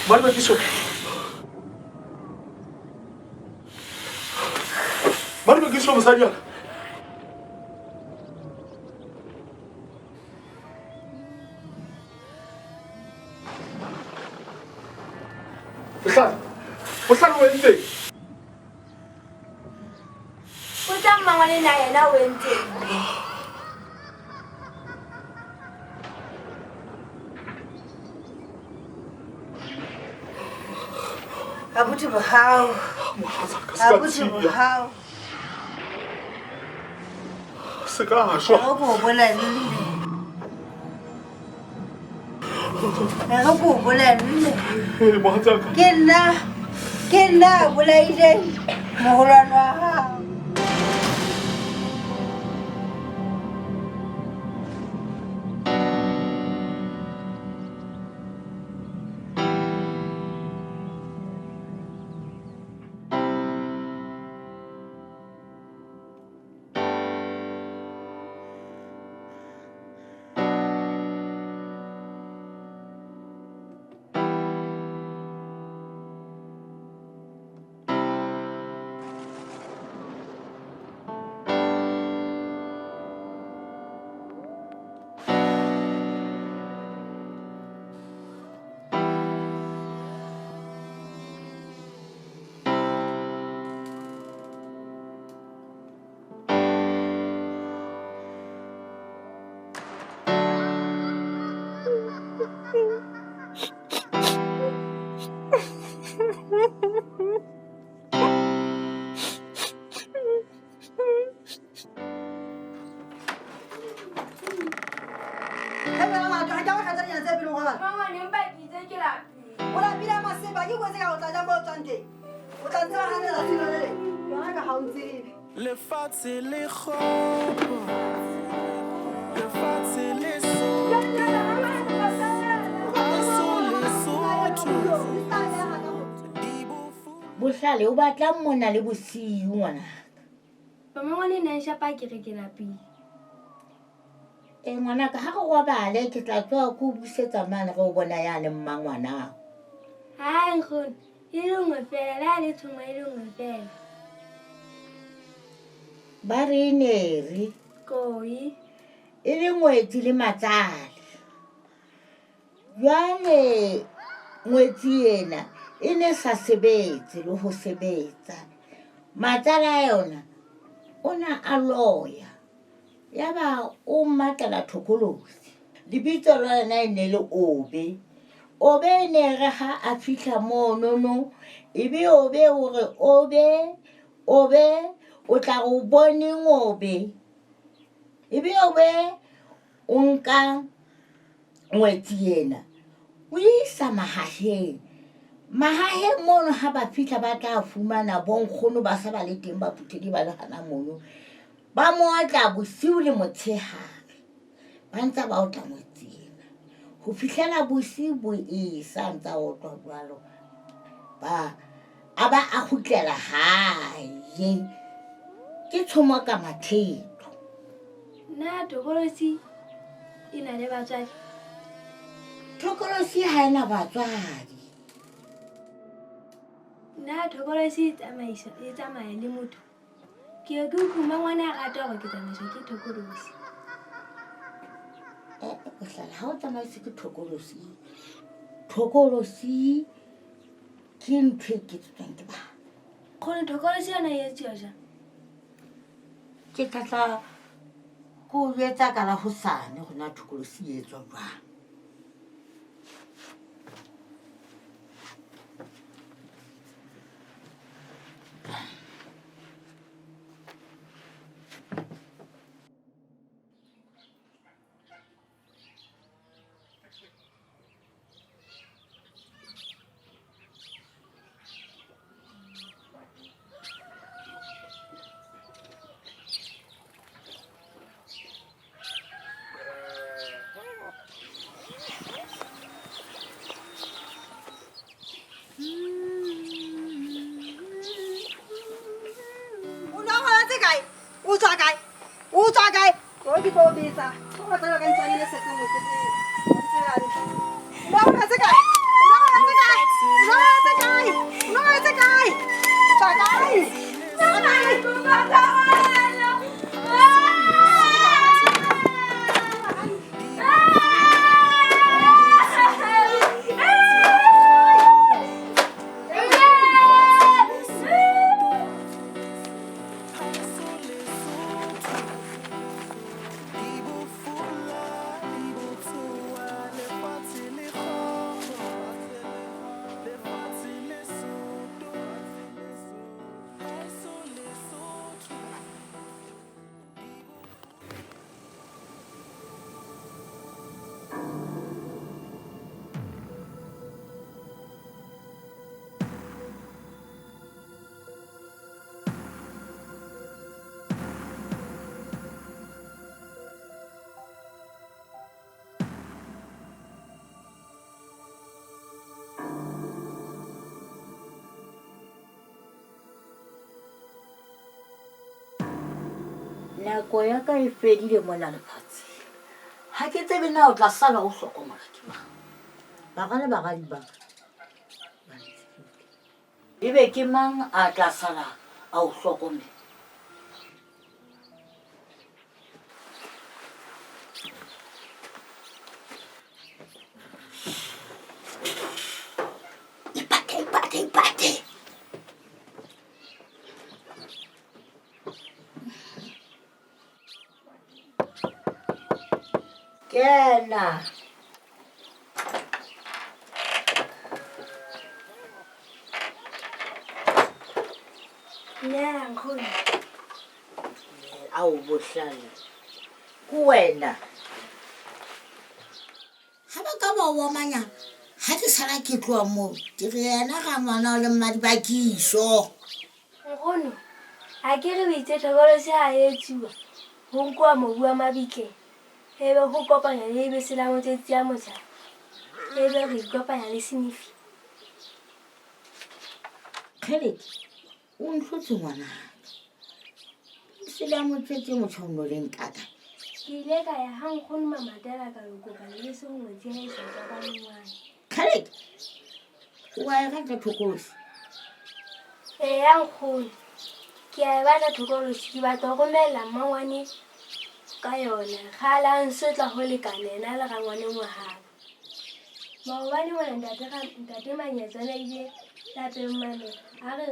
Mari ke so. Mari ke so mosadi yana. Bohlano o entseng? O tla mmangwane na yena o entseng? Abuti bohao. Abuti bohao. Se ka shwa. Ga go bolelle. Ga go bolelle. Mohatsaka. Ke nna bolaile mogolwana wa hao. Lefatshe le kgopo, lefatshe le Sesotho. Bohlale o batla mona le bosiu ngwana. Mmangwane na shapa ke re ke lapile. Ngwana ka ha go robale ke tla tswa go busetsa mane go bona ya le mmangwana. Ha nkgono, ile ngwe fela la le thoma ile ngwe fela. Ba re neri Koi. e le ngwetsi le matsale. Jwale ngwetsi ena e ne sa sebetse le ho sebetsa. Matsala yona ona a loya. Yaba o matla thokolosi. Lebitso la yena e ne le Obe. Obe ne re ha a fihla mono ebe Obe hore Obe o tla go bone ngobe. Ebe Obe o nka ngwetsi ena o isa mahaheng. Mahaheng mono ha ba fihla ba tla fumana bonkgono ba sa ba le teng ba phuthedi ba le hana mono. Ba mo tla bosiu le motshehare. Ba ntse ba o tla ngwetsi ena. Ho fihlela bosiu bo isa ntse o twa jwalo. Ba aba a khutlela hae. Ke tshomo ka matheto. Na Thokolosi ina le batswadi. Thokolosi ha ena batswadi. Na Thokolosi e tsamaya le motho. Ke ye ke mmangwane a rata gore ke tsamaiswa ke Thokolosi. Bohlale ha o tsamaiswa ke Thokolosi. Thokolosi ke ntho e ke tswang ke ba. Khone Thokolosi yana e etsa jang? Ke tla go etsa ka la hosane gona Thokolosi e etswa jwang. nako ya ka e fedile mona lefatsheng ha ke tsebe na o tla sala o hlokomela ke mang bagale bagadi ba ebe ke mang a tla sala a o hlokomela ipate kena nya nkgono ao bohlale ke wena ha ba ka ba wa manya ha ke sala ke tloa mo ke re yena ga ngwana o le mmadibakiso nkgono a ke re bitse thokolosi ha etsiwa ho nkwa mobu wa mabitleng ebe ho kopanya le ebe se la motsetsi ya motsa ebe re kopanya le sinifi kheleke o ntlhotse ngwana se la motsetsi motho o no leng kaka ke ile ka ya ha nkgono mamatela ka yo kopa le se ngwetsi ha e sa ka ba ngwana kheleke wa e rata thokolosi ya nkgono ke a batla thokolosi ke batla go romela mmangwane ka yona khala nsotla ho lekanena le rangwane mo habo maobane wona ntate manyetsana ile lapeng mane a re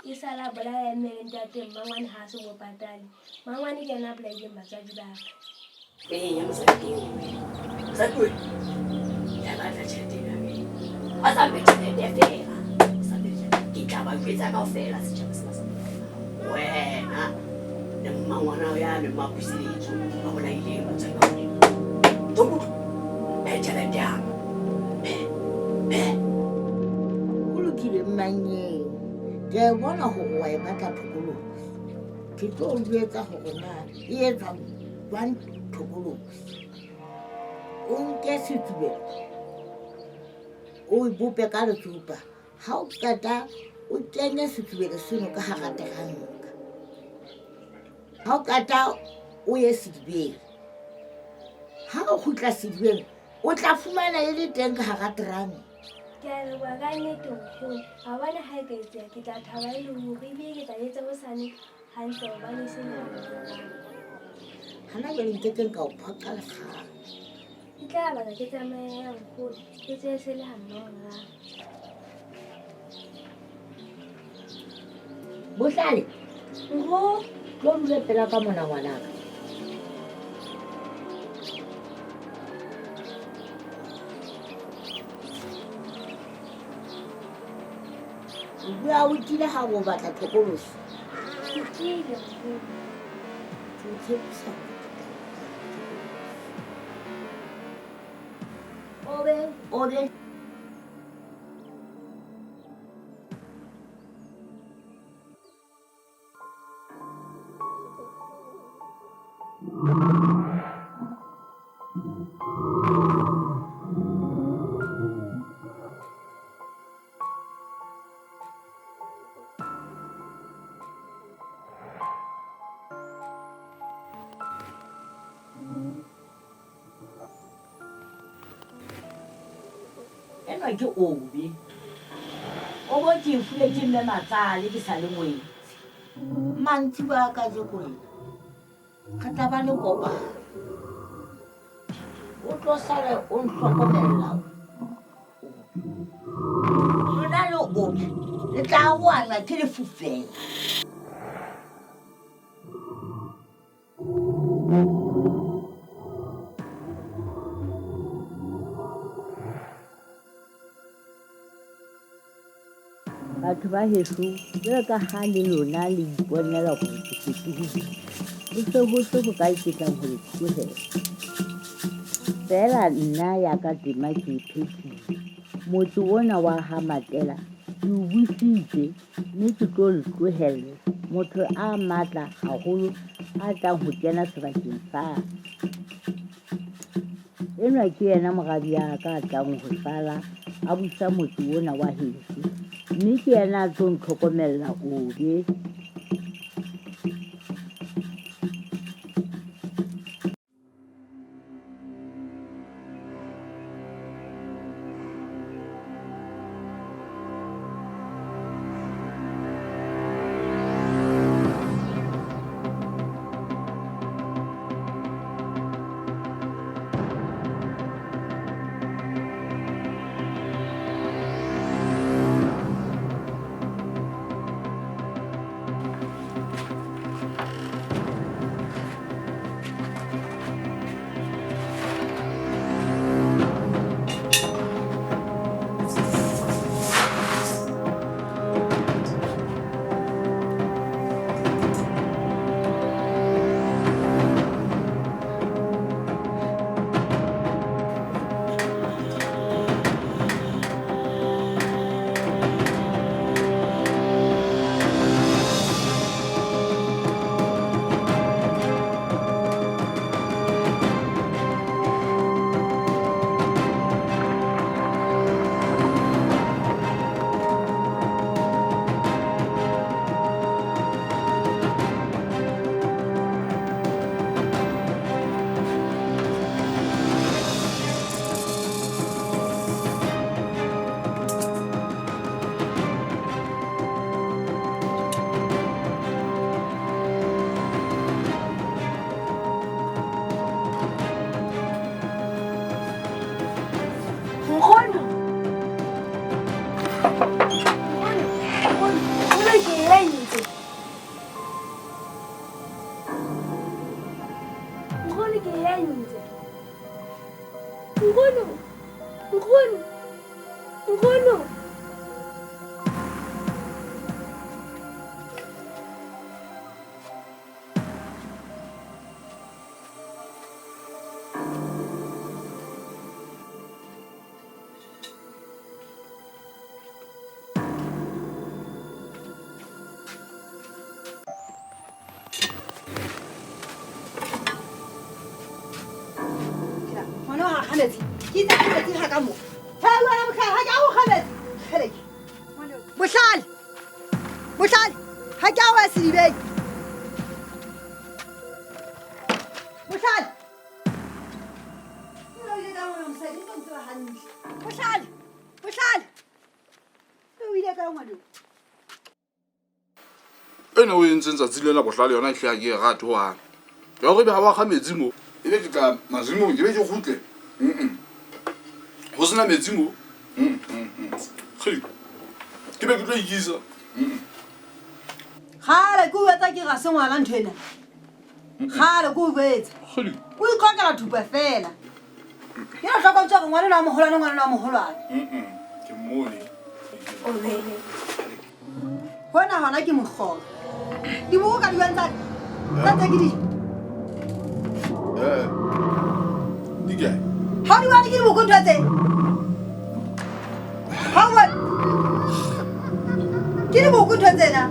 e sala bola ya mmele ntate mmangwane ha se mo patale mmangwane ke na bola ke batsadi ba ka ya mosadi satwe ya batla tšhelete a sa tšhelete fela ke tla ba jwetsa kaofela setšhaba sena sa wena le mmangwana ya le mapuseletso ba bolaile batsadi ba bone tokutu tšhelete yana go lokile mmanyeo ke a bona gore wa e batla thokolosi ke tlo o jwetsa gore na e etswa jwang thokolosi o nke setsubelo o e bope ka letsopa ha o qeta o kenye setsubelo seno ka hara teranka ha o qeta o ye sedibeng ha o kgutla sedibeng o tla fumana e le teng ka hara teranka ke a le bua ka nnete nkgono ga bona ga e ka etsea ke tla thaba e le gore ebile ke tla etsa bosane gantle gobane se le hana jale nketseng ka o phoqa lekgang ke tla batla ke tsamaya ya nkgono ke tseye se le gammoga bohlale nko tlo dule pela ka mona ngwanaka bua o kile ha go batla thokolosi ke tlile nkgono ke o tshepisa obe enwa ke obe o bo ke fule ke mme matsale ke sa le ngwetsi mantsi ba ka je kore ka tla ba le kopa o tlo sale o nhlokomella lona le obe le tla goana ke lefufela batho ba heso jalo ka ha le lona le iponela gore ke fetohile le sehohle go ka iketlang go le tlohela fela nna ya ka tema ke phethile motse ona wa ha Matela ke o buisitse mme ke tlo le tlohelle motho a matla haholo a tlang ho kena sebakeng sa enwa ke yena moradi ya ka a tlang ho sala a busa motse ona wa heso mme ke yena a tlo ntlhokomella obe Nkgono. Nkgono ke entse. Nkgono ke entse. Nkgono. Nkgono. Nkgono. Bohlale ha ke a wa sedibeng Bohlale Bohlale o ile ka ngwana ene o entse tsatsi le la bohlale yona hle a ke rate wa ya go be ha wa ga metsi mo ebe ke tla mazimong ke be ke gutle go sena metsi mo ke be ke tlo ikisa Khale ku wetsa ke ga se ngwana nthwena Khale ku wetsa o ikokela thupa fela ke ra hloka tswa ngwana la moholwane ke mmone O bele. hona hona ke mogolo di bo ka di wentsa tsa ke di di ke ha di wa di ke bo go ntse ha wa ke di bo go ntse na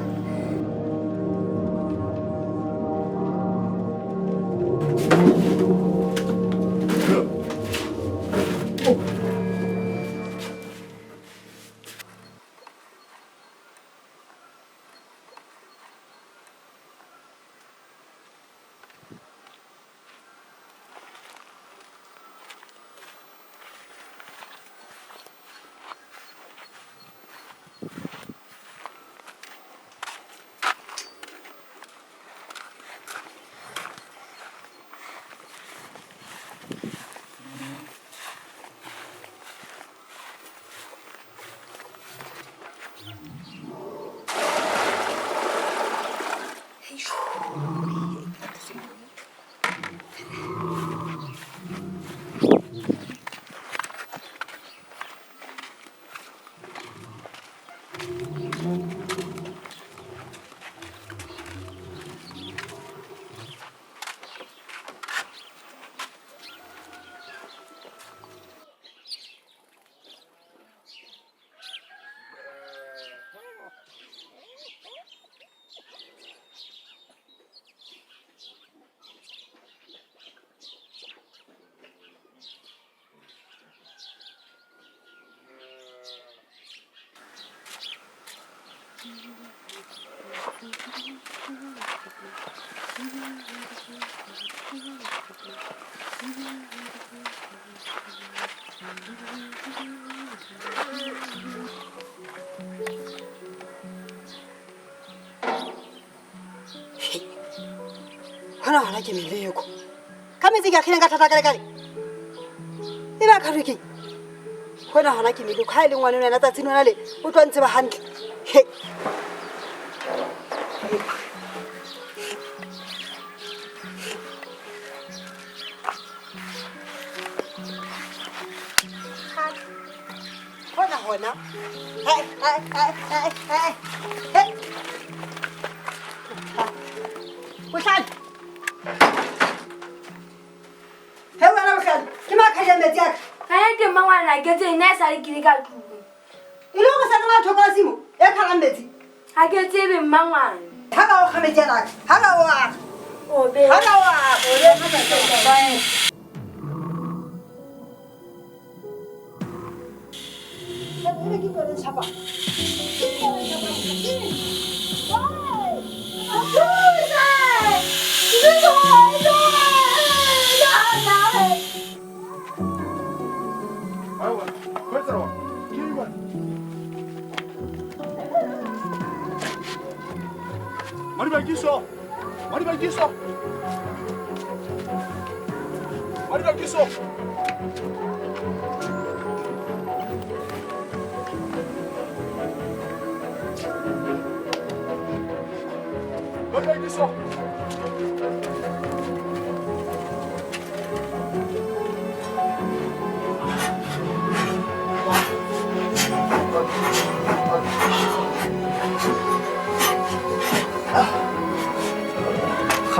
hona hona ke meleko ka metsi ka khina ka thata kale e ba ka reke hona hona ke meleko ha ile ngwana wena tsa tsinona le o tlo ntse ba hantle he hona hey Bohlale he wena Bohlale ke makhaja metsi aka Ha ke mangwana ke tsena sa le ke ka tlung. ile go sa kana thoko simo e khala metsi Ha ke tsebe mangwana. ha ga o khamejela ha ga o a O be. ha ga o a o le ha ga tsena Ini kita ada siapa? Mari bagiso. Mari bagiso. Mari bagiso.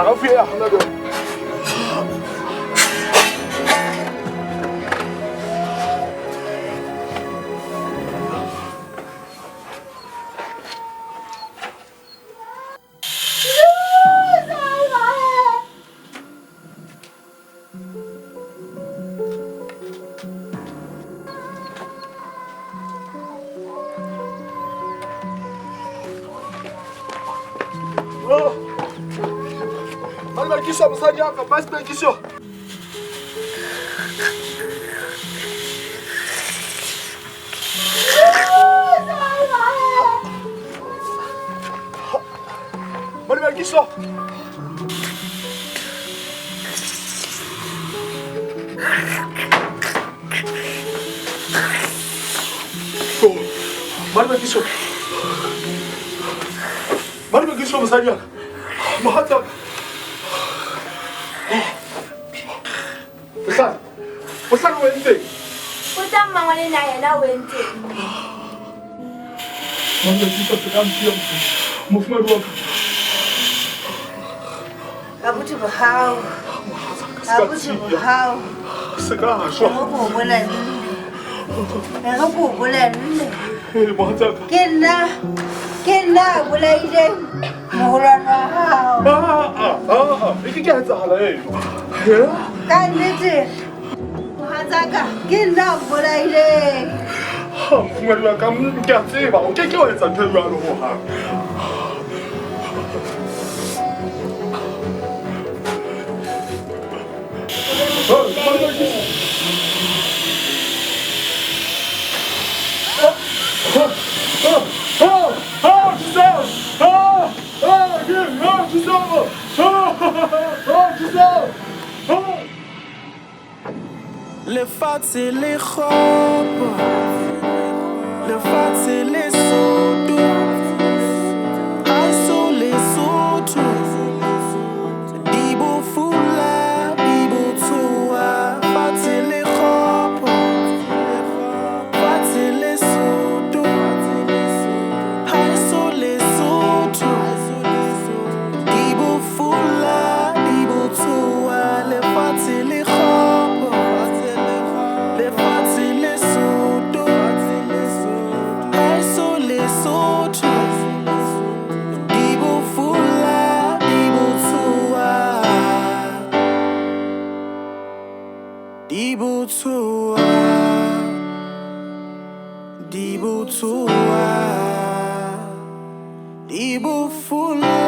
好肥啊，那个。Malibakiswa mosadi aka masibekiswa malibakiswa malibakiswa mosadi aka mohatsaka Bohlano o entseng? O tla mmangwane na yena o entseng? Malibakiswa se ka mpia mofumadi wa ka. Abuti bohao. Abuti bohao. Se ka shwa. Go bolelle. Go bolelle. Mohatsaka. Ke nna bolaile mogolwana wa hao. E ke etsahala eno. Ka nnete mohatsaka ke nna bolaile. Mofumadi wa ka ke a tseba o ke wa etsa ntho e jwalo hohang. Le fatshe le khopo, le fatshe le soto, aso le soto, di bofula, di botsoa, fatshe le khopo, fatshe le soto, aso le soto, di bofula, di botsoa, le fatshe le khopo. Le fatshe le soto, aso le soto, di bofula, di botsoa, di botsoa, di botsoa, di bofula.